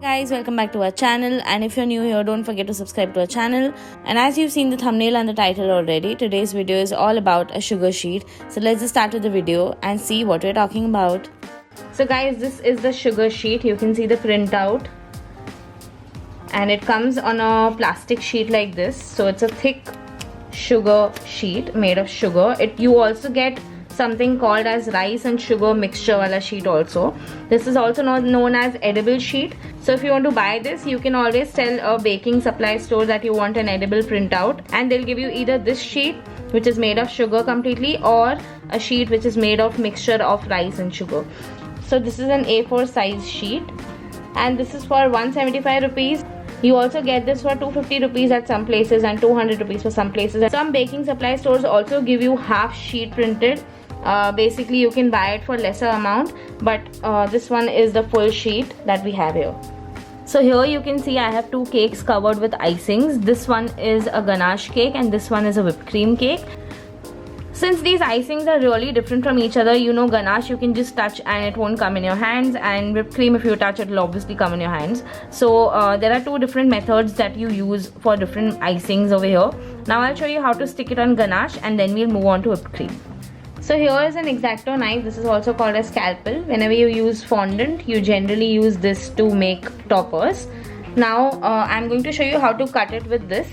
Guys, welcome back to our channel, and if you're new here, don't forget to subscribe to our channel. And as you've seen the thumbnail and the title already, today's video is all about a sugar sheet. So let's just start with the video and see what we're talking about. So guys, this is the sugar sheet. You can see the printout, and it comes on a plastic sheet like this. So it's a thick sugar sheet made of sugar. You also get something called as rice and sugar mixture wala sheet also. This is also known as edible sheet. So if you want to buy this, you can always tell a baking supply store that you want an edible printout, and they'll give you either this sheet which is made of sugar completely, or a sheet which is made of mixture of rice and sugar. So this is an A4 size sheet, and this is for 175 rupees. You also get this for 250 rupees at some places and 200 rupees for some places. Some baking supply stores also give you half sheet printed. Basically you can buy it for lesser amount, but this one is the full sheet that we have here. So here you can see I have two cakes covered with icings. This one is a ganache cake and this one is a whipped cream cake. Since these icings are really different from each other, you know, ganache you can just touch and it won't come in your hands, and whipped cream, if you touch it will obviously come in your hands. So there are two different methods that you use for different icings over here. Now I'll show you how to stick it on ganache, and then we'll move on to whipped cream. So here is an X-Acto knife. This is also called a scalpel. Whenever you use fondant, you generally use this to make toppers. Now I'm going to show you how to cut it with this.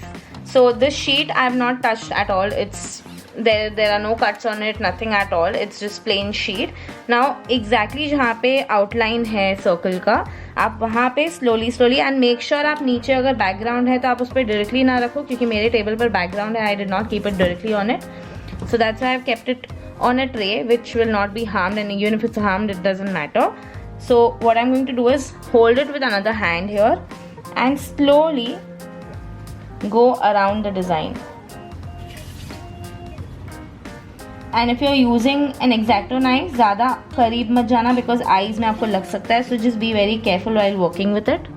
So this sheet I have not touched at all. It's there are no cuts on it, nothing at all. It's just plain sheet. Now exactly जहाँ पे outline है circle का, आप वहाँ पे slowly and make sure आप नीचे अगर background है तो आप उस पर directly ना रखो, क्योंकि मेरे table पर background है. I did not keep it directly on it, so that's why I've kept it on a tray which will not be harmed, and even if it's harmed it doesn't matter. So what I'm going to do is hold it with another hand here and slowly go around the design. And if you're using an X-Acto knife, ज़्यादा करीब मत जाना because eyes में आपको लग सकता है. So just be very careful while working with it.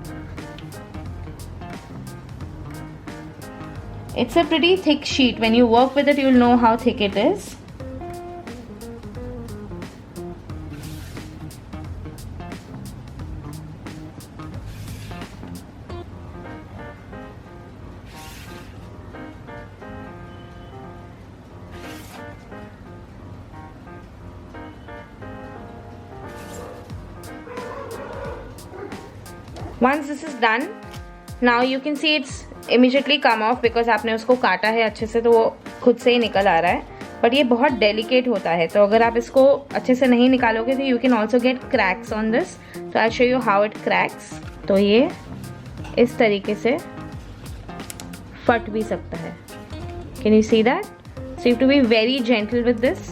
It's a pretty thick sheet. When you work with it, you'll know how thick it is. Once this is done, now you can see it's immediately come off because आपने उसको काटा है अच्छे से, तो वो खुद से ही निकल आ रहा है. बट ये बहुत डेलिकेट होता है, तो अगर आप इसको अच्छे से नहीं निकालोगे तो you can also get cracks on this. तो I show you how it cracks. तो ये इस तरीके से फट भी सकता है. Can you see that? So you have to be very gentle with this.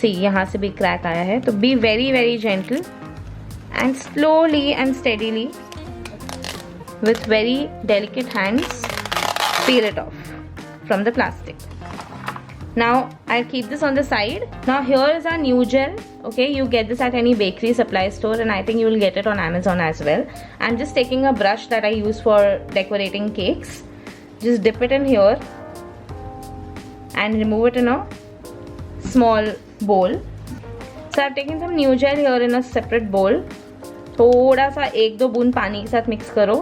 See यहाँ से भी क्रैक आया है, तो be very gentle and slowly and steadily with very delicate hands peel it off from the plastic. Now I'll keep this on the side. Now here is our new gel. Okay, you get this at any bakery supply store, and I think you will get it on Amazon as well. I'm just taking a brush that I use for decorating cakes. Just dip it in here and remove it in a small bowl. So I've taken some new gel here in a separate bowl. थोड़ा सा 1-2 बूंद पानी के साथ mix करो,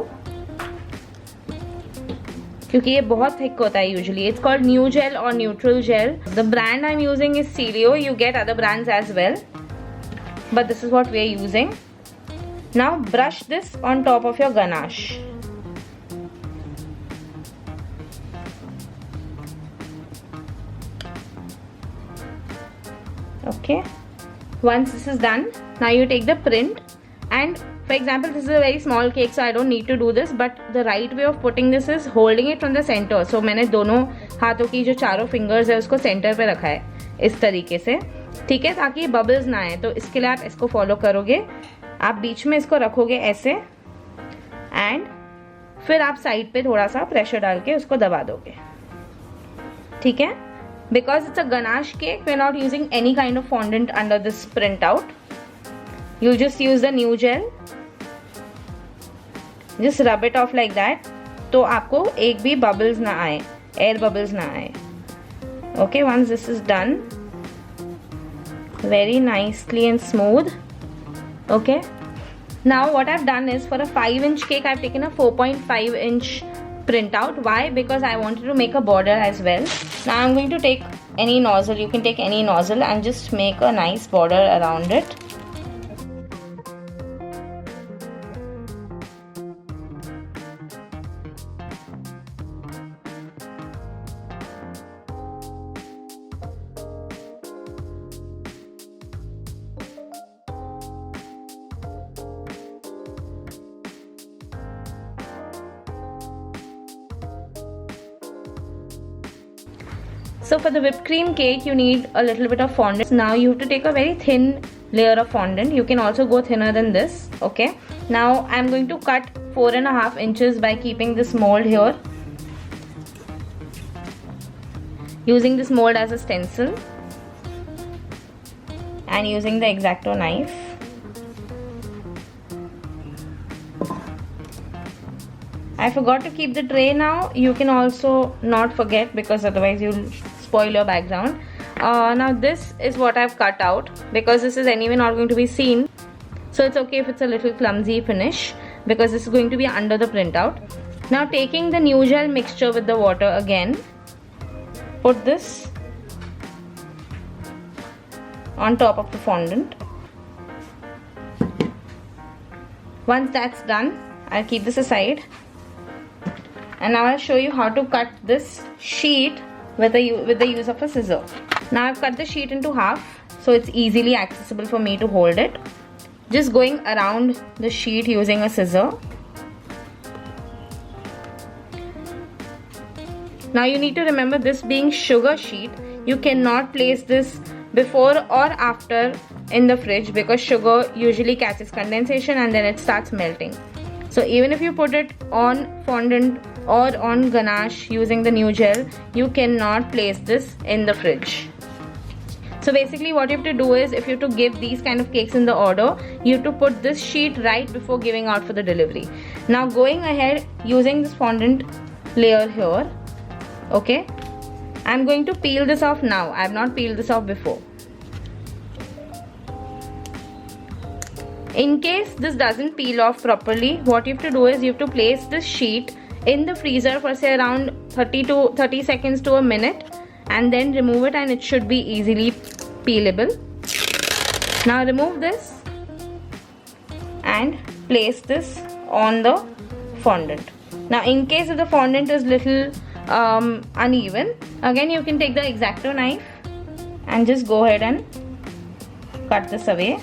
क्योंकि ये बहुत थिक होता है usually. It's called new gel और neutral gel. The brand I am using is Sirio. You get other brands as well, but this is what we are using. Now brush this on top of your ganache. Okay, once this is done, now you take the print, and for example this is a very small cake, so I don't need to do this, but the right way of putting this is holding it from the center. So मैंने दोनों हाथों की जो चारों fingers है उसको centre पे रखा है इस तरीके से, ठीक है, ताकि बबल्स ना आए. तो इसके लिए आप इसको फॉलो करोगे. आप बीच में इसको रखोगे ऐसे, एंड फिर आप साइड पे थोड़ा सा प्रेशर डाल के उसको दबा दोगे, ठीक है. Because it's a ganache cake, we're not using any kind of fondant under this printout. You just use the new gel. Just rub it off like that. तो आपको एक भी bubbles ना आए, air bubbles ना आए. Okay, once this is done, very nicely and smooth. Okay, now what I've done is, for a 5-inch cake I've taken a 4.5-inch printout. Why? Because I wanted to make a border as well. Now I'm going to take any nozzle, you can take any nozzle, and just make a nice border around it. So for the whipped cream cake you need a little bit of fondant. Now you have to take a very thin layer of fondant. You can also go thinner than this. Okay, now I'm going to cut 4.5 inches by keeping this mold here, using this mold as a stencil and using the X-Acto knife. I forgot to keep the tray. Now you can also not forget, because otherwise you'll spoil your background. Now this is what I've cut out, because this is anyway not going to be seen, so it's okay if it's a little clumsy finish, because this is going to be under the printout. Now taking the new gel mixture with the water again, put this on top of the fondant. Once that's done, I'll keep this aside, and now I'll show you how to cut this sheet with the use of a scissor. Now I've cut the sheet into half, so it's easily accessible for me to hold it. Just going around the sheet using a scissor. Now you need to remember, this being sugar sheet, you cannot place this before or after in the fridge, because sugar usually catches condensation and then it starts melting. So even if you put it on fondant or on ganache using the new gel, you cannot place this in the fridge. So basically what you have to do is, if you have to give these kind of cakes in the order, you have to put this sheet right before giving out for the delivery. Now going ahead, using this fondant layer here, okay, I'm going to peel this off now. I have not peeled this off before. In case this doesn't peel off properly, what you have to do is, you have to place this sheet in the freezer for say around 30 seconds to a minute, and then remove it, and it should be easily peelable. Now remove this and place this on the fondant. Now in case if the fondant is little uneven, again you can take the X-Acto knife and just go ahead and cut this away.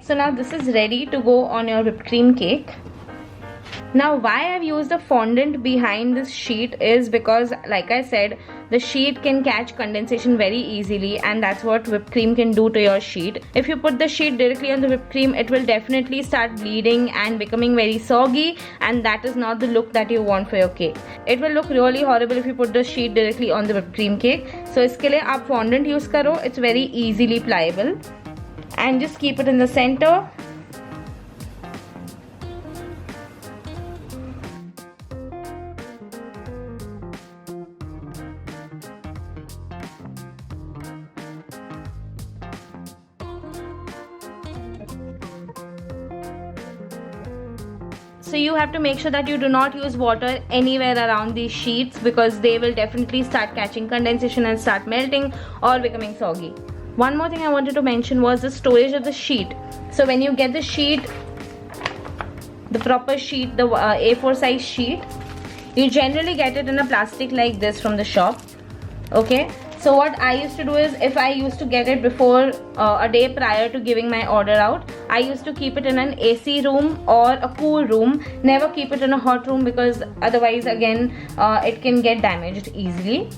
So now this is ready to go on your whipped cream cake. Now why I've used the fondant behind this sheet is because, like I said, the sheet can catch condensation very easily, and that's what whipped cream can do to your sheet. If you put the sheet directly on the whipped cream, it will definitely start bleeding and becoming very soggy, and that is not the look that you want for your cake. It will look really horrible if you put the sheet directly on the whipped cream cake. So इसके लिए आप fondant use करो, it's very easily pliable. And just keep it in the center. So you have to make sure that you do not use water anywhere around these sheets, because they will definitely start catching condensation and start melting or becoming soggy. One more thing I wanted to mention was the storage of the sheet. So when you get the sheet, the proper sheet, the A4 size sheet, you generally get it in a plastic like this from the shop. Okay, so what I used to do is, if I used to get it before a day prior to giving my order out, I used to keep it in an AC room or a cool room. Never keep it in a hot room, because otherwise again it can get damaged easily.